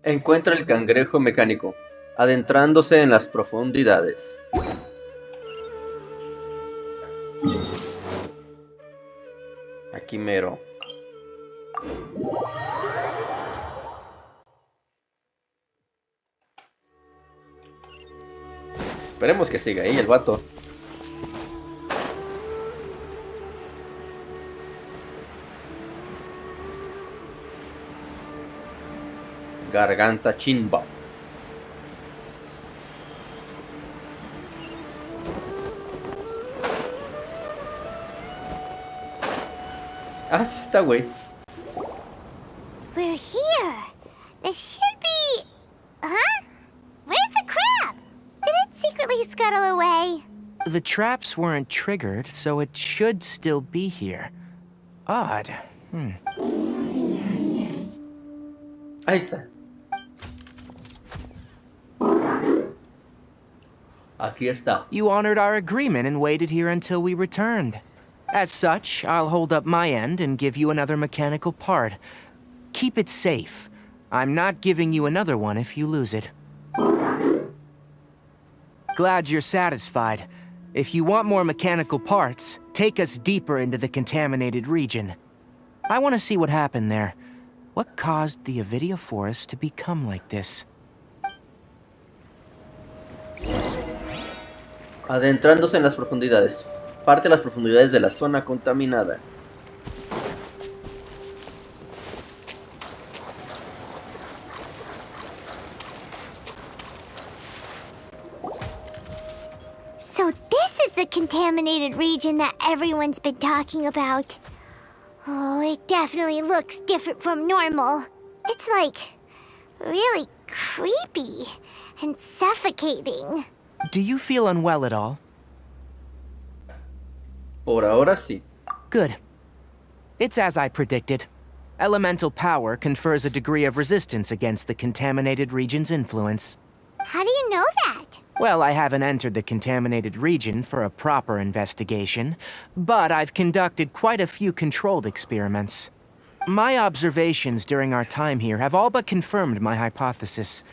Encuentra el cangrejo mecánico, adentrándose en las profundidades. Aquí mero. Esperemos que siga ahí el vato. Garganta Chinbot. Ah, sí está, güey. We're here. This should be... Huh? Where's the crab? Did it secretly scuttle away? The traps weren't triggered, so it should still be here. Odd. Ahí está. Aquí está. You honored our agreement and waited here until we returned. As such, I'll hold up my end and give you another mechanical part. Keep it safe. I'm not giving you another one if you lose it. Glad you're satisfied. If you want more mechanical parts, take us deeper into the contaminated region. I want to see what happened there. What caused the Avidya forest to become like this? Adentrándose en las profundidades. Parte de las profundidades de la zona contaminada. So this is the contaminated region that everyone's been talking about. Oh, it definitely looks different from normal. It's like really creepy and suffocating. Do you feel unwell at all? Por ahora sí. Good. It's as I predicted. Elemental power confers a degree of resistance against the contaminated region's influence. How do you know that? Well, I haven't entered the contaminated region for a proper investigation, but I've conducted quite a few controlled experiments. My observations during our time here have all but confirmed my hypothesis.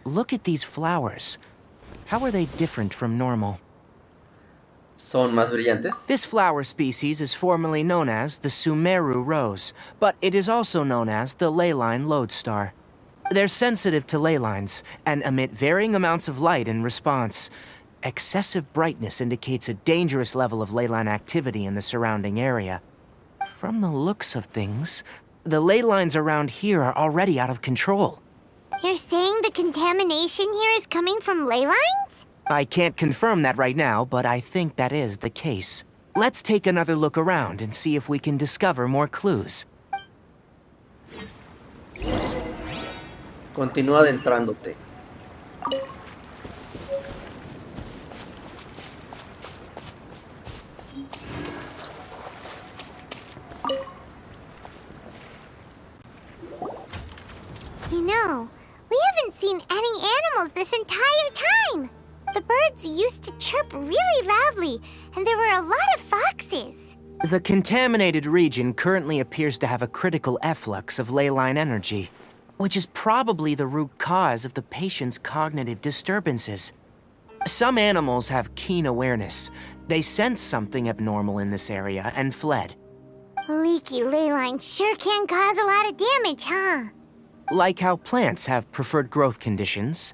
Look at these flowers. How are they different from normal? Son más brillantes. This flower species is formerly known as the Sumeru rose, but it is also known as the leyline lodestar. They're sensitive to ley lines and emit varying amounts of light in response. Excessive brightness indicates a dangerous level of ley line activity in the surrounding area. From the looks of things, the ley lines around here are already out of control. You're saying the contamination here is coming from ley lines? I can't confirm that right now, but I think that is the case. Let's take another look around and see if we can discover more clues. Continúa adentrándote. You know, we haven't seen any animals this entire time. The birds used to chirp really loudly, and there were a lot of foxes. The contaminated region currently appears to have a critical efflux of ley line energy, which is probably the root cause of the patient's cognitive disturbances. Some animals have keen awareness. They sensed something abnormal in this area and fled. Leaky ley lines sure can cause a lot of damage, huh? Like how plants have preferred growth conditions,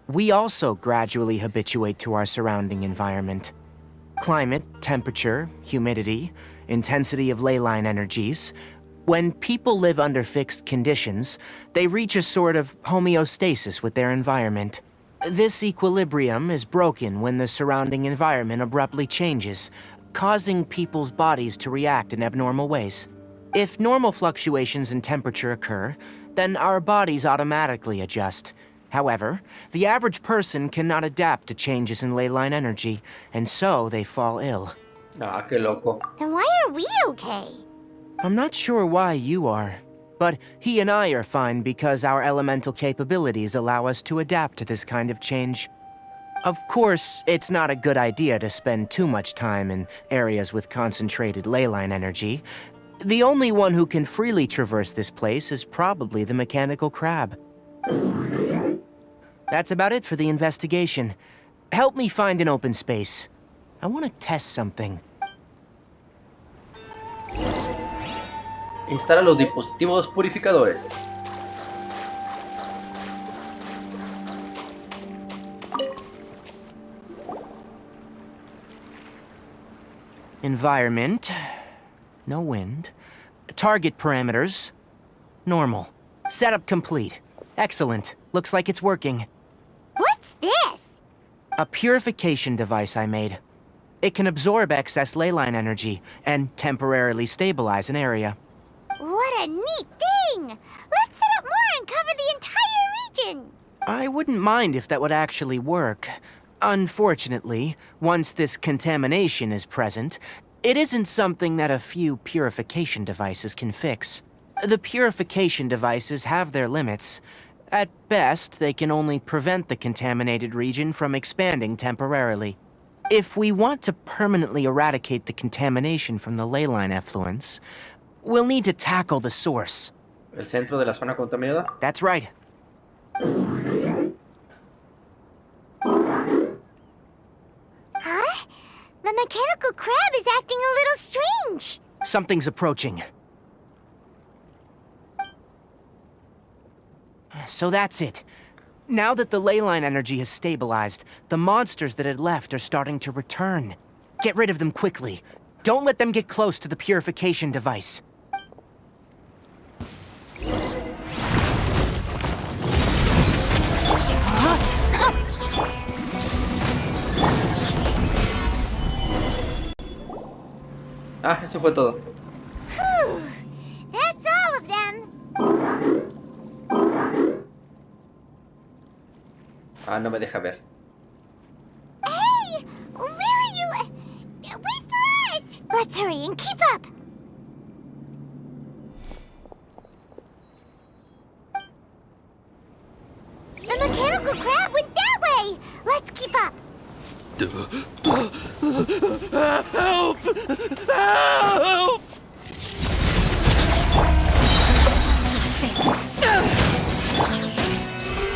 we also gradually habituate to our surrounding environment. Climate, temperature, humidity, intensity of ley line energies. When people live under fixed conditions, they reach a sort of homeostasis with their environment. This equilibrium is broken when the surrounding environment abruptly changes, causing people's bodies to react in abnormal ways. If normal fluctuations in temperature occur, then our bodies automatically adjust. However, the average person cannot adapt to changes in ley line energy, and so they fall ill. Ah, qué loco. Then why are we okay? I'm not sure why you are, but he and I are fine because our elemental capabilities allow us to adapt to this kind of change. Of course, it's not a good idea to spend too much time in areas with concentrated ley line energy. The only one who can freely traverse this place is probably the mechanical crab. That's about it for the investigation. Help me find an open space. I want to test something. Instala los dispositivos purificadores. Environment. No wind. Target parameters. Normal. Setup complete. Excellent. Looks like it's working. What's this? A purification device I made. It can absorb excess ley line energy and temporarily stabilize an area. What a neat thing! Let's set up more and cover the entire region! I wouldn't mind if that would actually work. Unfortunately, once this contamination is present, it isn't something that a few purification devices can fix. The purification devices have their limits. At best, they can only prevent the contaminated region from expanding temporarily. If we want to permanently eradicate the contamination from the ley line effluents, we'll need to tackle the source. El centro de la zona contaminada. That's right. Huh? The mechanical crab is acting a little strange. Something's approaching. So that's it. Now that the ley line energy has stabilized, the monsters that had left are starting to return. Get rid of them quickly. Don't let them get close to the purification device. Ah, eso fue todo. Whew. That's all of them. Ah, no me deja ver. Hey! Where are you? Wait for us! Let's hurry and keep up! The mechanical crab went that way! Let's keep up! Help! Help!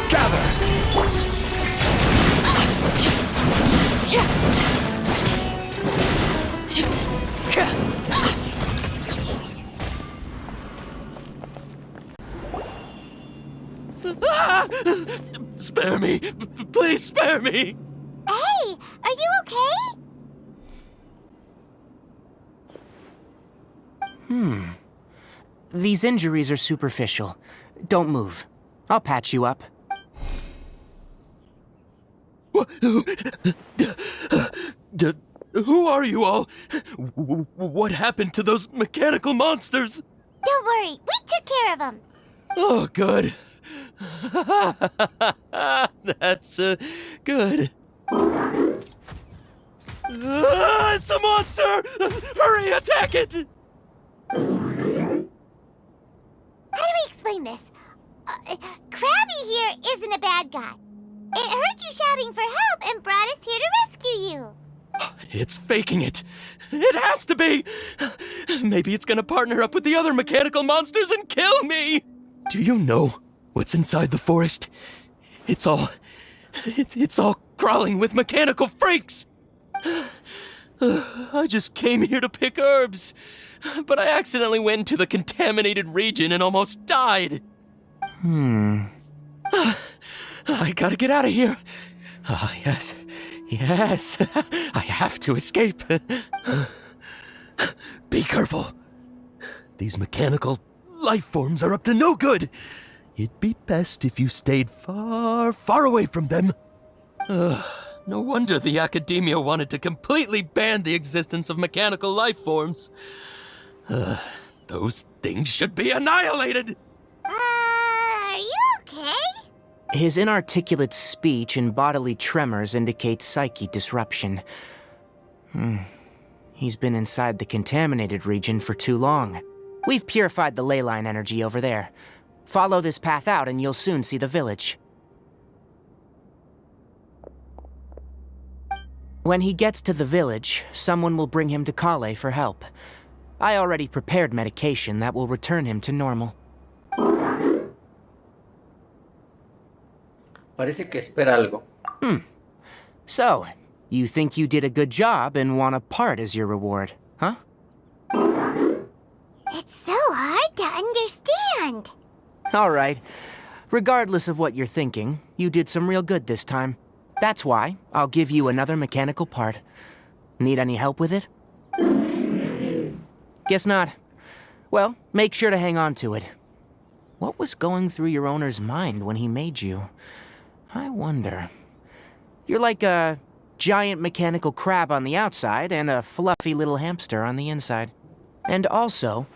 Gather! Spare me! Please spare me! Hey! Are you okay? These injuries are superficial. Don't move. I'll patch you up. Who are you all? What happened to those mechanical monsters? Don't worry, we took care of them. Oh, good. That's good. It's a monster! Hurry, attack it! How do we explain this? Krabby here isn't a bad guy. It heard you shouting for help and brought us here to rescue you. It's faking it. It has to be. Maybe it's gonna partner up with the other mechanical monsters and kill me. Do you know what's inside the forest? It's all crawling with mechanical freaks. I just came here to pick herbs, but I accidentally went into the contaminated region and almost died. I gotta get out of here. Ah, yes. Yes. I have to escape. Be careful. These mechanical life forms are up to no good. It'd be best if you stayed far, far away from them. No wonder the academia wanted to completely ban the existence of mechanical life forms. Those things should be annihilated! Are you okay? His inarticulate speech and bodily tremors indicate psyche disruption. He's been inside the contaminated region for too long. We've purified the ley line energy over there. Follow this path out and you'll soon see the village. When he gets to the village, someone will bring him to Kale for help. I already prepared medication that will return him to normal. Parece que espera algo. So, you think you did a good job and want a part as your reward, huh? It's so hard to understand. All right. Regardless of what you're thinking, you did some real good this time. That's why I'll give you another mechanical part. Need any help with it? Guess not. Well, make sure to hang on to it. What was going through your owner's mind when he made you? I wonder. You're like a giant mechanical crab on the outside and a fluffy little hamster on the inside. And also,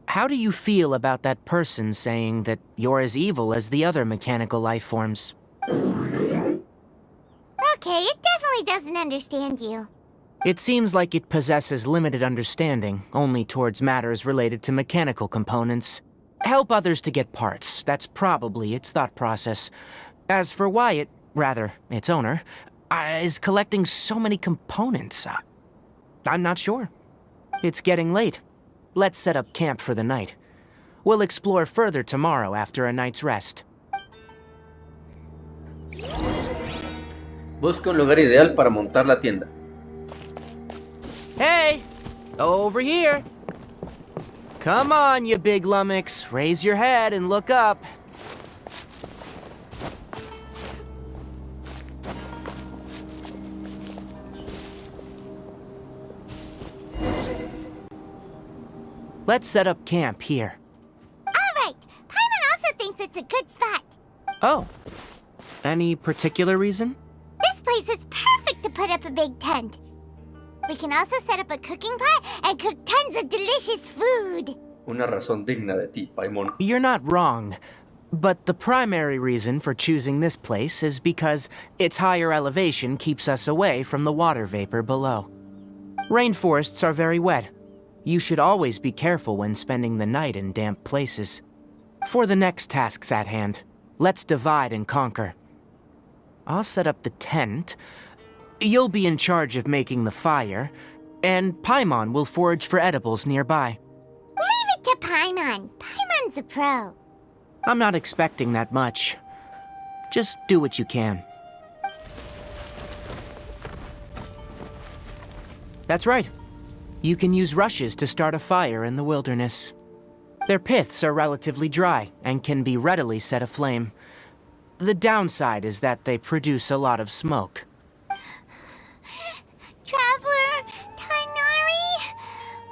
how do you feel about that person saying that you're as evil as the other mechanical life forms? Okay, it definitely doesn't understand you. It seems like it possesses limited understanding, only towards matters related to mechanical components. Help others to get parts, that's probably its thought process. As for why it, rather, its owner, is collecting so many components, I'm not sure. It's getting late. Let's set up camp for the night. We'll explore further tomorrow after a night's rest. Busca un lugar ideal para montar la tienda. Hey! Over here! Come on, you big lummox. Raise your head and look up. Let's set up camp here. All right, Paimon also thinks it's a good spot. Oh. Any particular reason? This place is perfect to put up a big tent. We can also set up a cooking pot and cook tons of delicious food. Una razón digna de ti, Paimon. You're not wrong. But the primary reason for choosing this place is because its higher elevation keeps us away from the water vapor below. Rainforests are very wet. You should always be careful when spending the night in damp places. For the next tasks at hand, let's divide and conquer. I'll set up the tent. You'll be in charge of making the fire, and Paimon will forage for edibles nearby. Leave it to Paimon. Paimon's a pro. I'm not expecting that much. Just do what you can. That's right. You can use rushes to start a fire in the wilderness. Their piths are relatively dry and can be readily set aflame. The downside is that they produce a lot of smoke. Traveler, Tainari,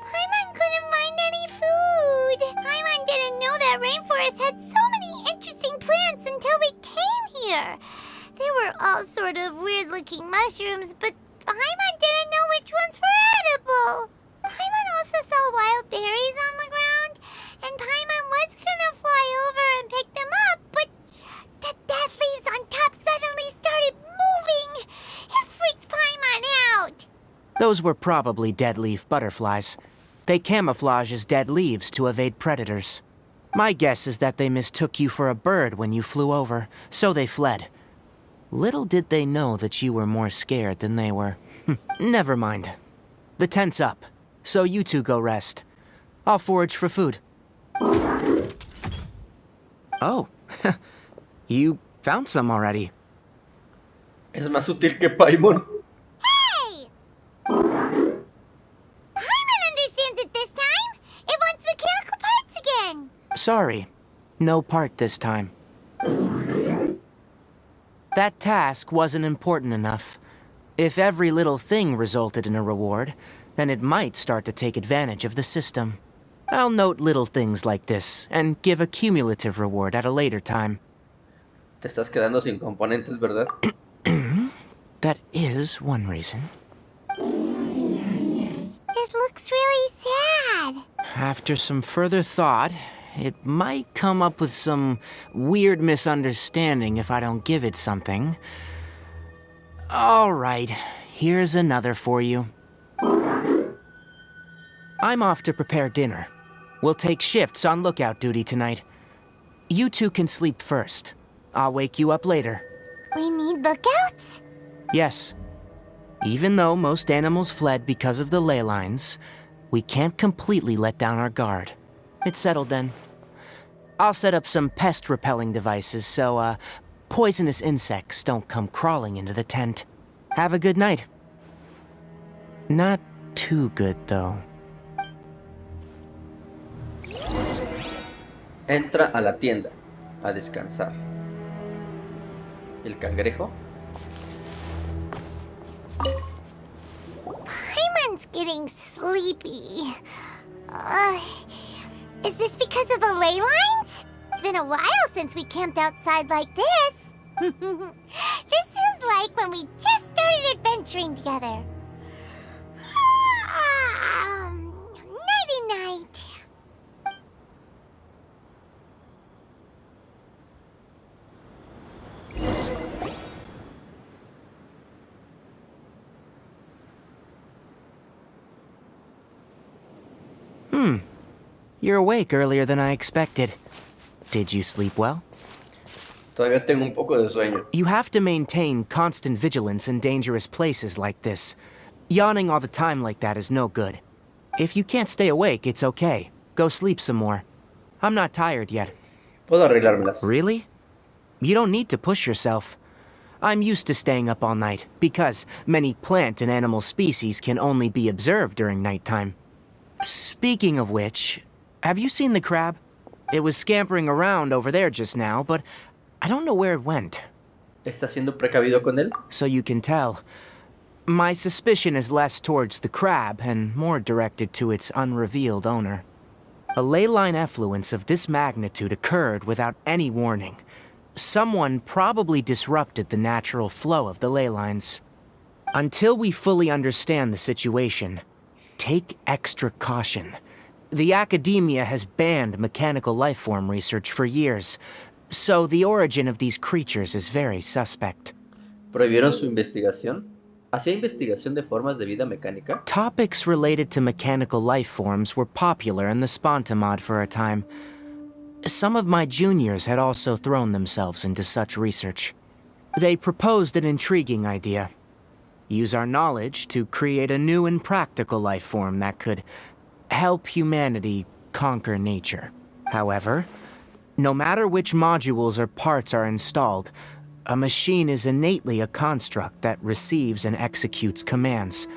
Paimon couldn't find any food. Paimon didn't know that rainforest had so many interesting plants until we came here. They were all sort of weird-looking mushrooms, but Paimon didn't know which ones were edible. Paimon also saw wild berries on the ground, and Paimon was gonna fly over and pick them up, but the dead leaves on top suddenly started moving. It freaked Paimon out. Those were probably dead leaf butterflies. They camouflage as dead leaves to evade predators. My guess is that they mistook you for a bird when you flew over, so they fled. Little did they know that you were more scared than they were. Never mind. The tent's up, so you two go rest. I'll forage for food. Oh, you found some already. Es más útil que Paimon. Hey! Paimon understands it this time. It wants mechanical parts again. Sorry, no part this time. That task wasn't important enough. If every little thing resulted in a reward, then it might start to take advantage of the system. I'll note little things like this, and give a cumulative reward at a later time. Te estás quedando sin componentes, ¿verdad? That is one reason. It looks really sad. After some further thought, it might come up with some weird misunderstanding if I don't give it something. All right, here's another for you. I'm off to prepare dinner. We'll take shifts on lookout duty tonight. You two can sleep first. I'll wake you up later. We need lookouts? Yes. Even though most animals fled because of the ley lines, we can't completely let down our guard. It's settled then. I'll set up some pest-repelling devices, so, poisonous insects don't come crawling into the tent. Have a good night. Not too good, though. Entra a la tienda a descansar. El cangrejo. Paimon's getting sleepy. Is this because of the ley lines? It's been a while since we camped outside like this. This feels like when we just started adventuring together. Nighty-night. You're awake earlier than I expected. Did you sleep well? Todavía tengo un poco de sueño. You have to maintain constant vigilance in dangerous places like this. Yawning all the time like that is no good. If you can't stay awake, it's okay. Go sleep some more. I'm not tired yet. Puedo arreglármelas. Really? You don't need to push yourself. I'm used to staying up all night, because many plant and animal species can only be observed during nighttime. Speaking of which, have you seen the crab? It was scampering around over there just now, but I don't know where it went. ¿Está siendo precavido con él? So you can tell. My suspicion is less towards the crab and more directed to its unrevealed owner. A ley line effluence of this magnitude occurred without any warning. Someone probably disrupted the natural flow of the ley lines. Until we fully understand the situation, take extra caution. The academia has banned mechanical lifeform research for years, so the origin of these creatures is very suspect. ¿Prohibieron su investigación? ¿Hacía investigación de formas de vida mecánica? Topics related to mechanical lifeforms were popular in the Spontamod for a time. Some of my juniors had also thrown themselves into such research. They proposed an intriguing idea. Use our knowledge to create a new and practical life form that could help humanity conquer nature. However, no matter which modules or parts are installed, a machine is innately a construct that receives and executes commands.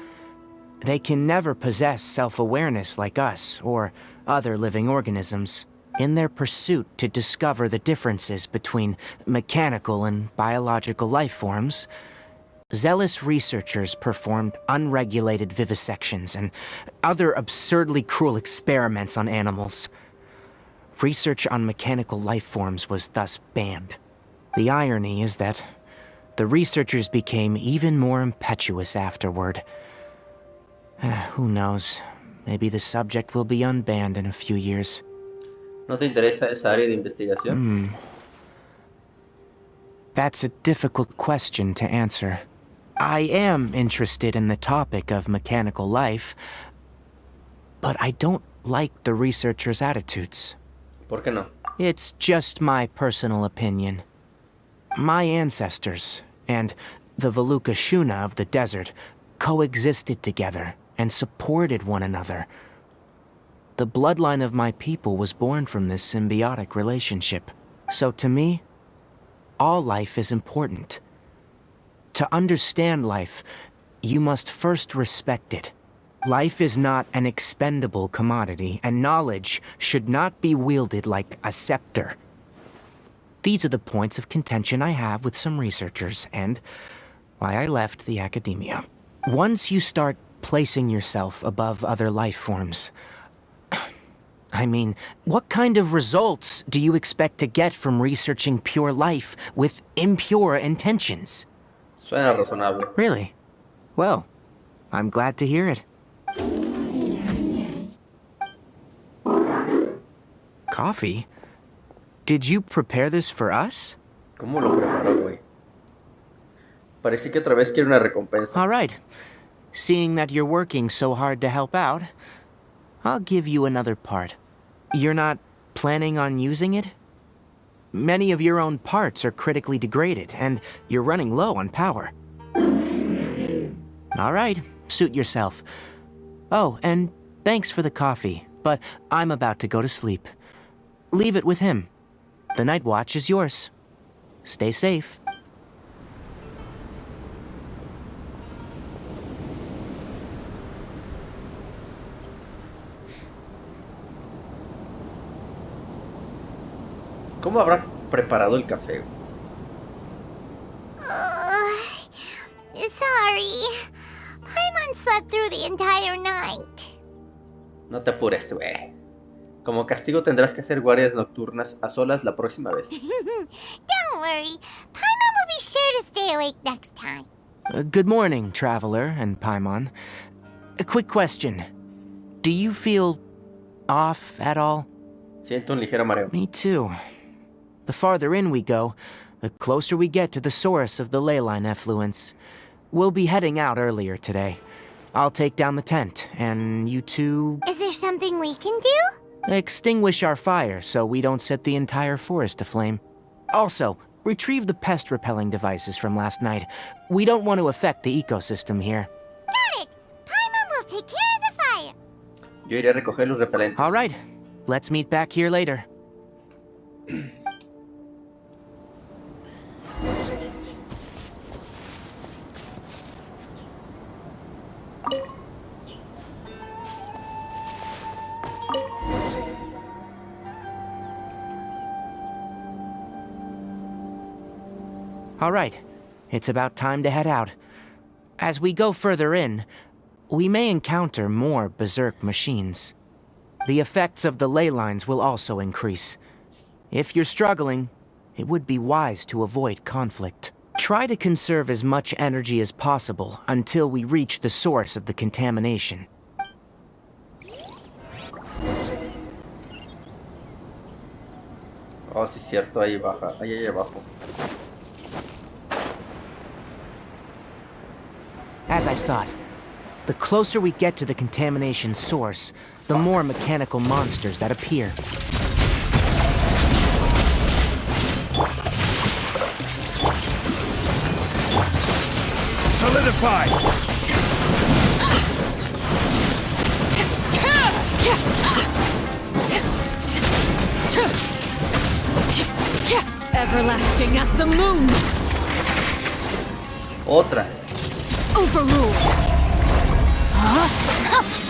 They can never possess self-awareness like us or other living organisms. In their pursuit to discover the differences between mechanical and biological life forms, zealous researchers performed unregulated vivisections and other absurdly cruel experiments on animals. Research on mechanical life forms was thus banned. The irony is that the researchers became even more impetuous afterward. Who knows? Maybe the subject will be unbanned in a few years. ¿No te interesa esa área de investigación? That's a difficult question to answer. I am interested in the topic of mechanical life, but I don't like the researchers' attitudes. ¿Por qué no? It's just my personal opinion. My ancestors and the Veluca Shuna of the desert coexisted together and supported one another. The bloodline of my people was born from this symbiotic relationship. So to me, all life is important. To understand life, you must first respect it. Life is not an expendable commodity, and knowledge should not be wielded like a scepter. These are the points of contention I have with some researchers, and why I left the academia. Once you start placing yourself above other life forms, I mean, what kind of results do you expect to get from researching pure life with impure intentions? Suena razonable. Really? Well, I'm glad to hear it. Coffee? Did you prepare this for us? ¿Cómo lo preparó, güey? Parece que otra vez quiere una recompensa. All right. Seeing that you're working so hard to help out, I'll give you another part. You're not planning on using it? Many of your own parts are critically degraded, and you're running low on power. All right, suit yourself. Oh, and thanks for the coffee, but I'm about to go to sleep. Leave it with him. The night watch is yours. Stay safe. ¿Cómo habrá preparado el café? Sorry. Paimon slept through the entire night. No te apures, güey. Como castigo tendrás que hacer guardias nocturnas a solas la próxima vez. Don't worry. Paimon will be sure to stay awake next time. Good morning, Traveler and Paimon. A quick question. Do you feel off at all? Siento un ligero mareo. Me too. The farther in we go, the closer we get to the source of the ley line effluence. We'll be heading out earlier today. I'll take down the tent, and you two... Is there something we can do? extinguish our fire so we don't set the entire forest aflame. Also, retrieve the pest-repelling devices from last night. We don't want to affect the ecosystem here. Got it! Paimon will take care of the fire. Yo iré a recoger los repelentes. All right, let's meet back here later. All right, it's about time to head out. As we go further in, we may encounter more berserk machines. The effects of the ley lines will also increase. If you're struggling, it would be wise to avoid conflict. Try to conserve as much energy as possible until we reach the source of the contamination. Oh, sí, cierto, ahí baja, ahí abajo. As I thought, the closer we get to the contamination source, the more mechanical monsters that appear. Solidify! Everlasting as the moon! Otra. Overruled! Huh?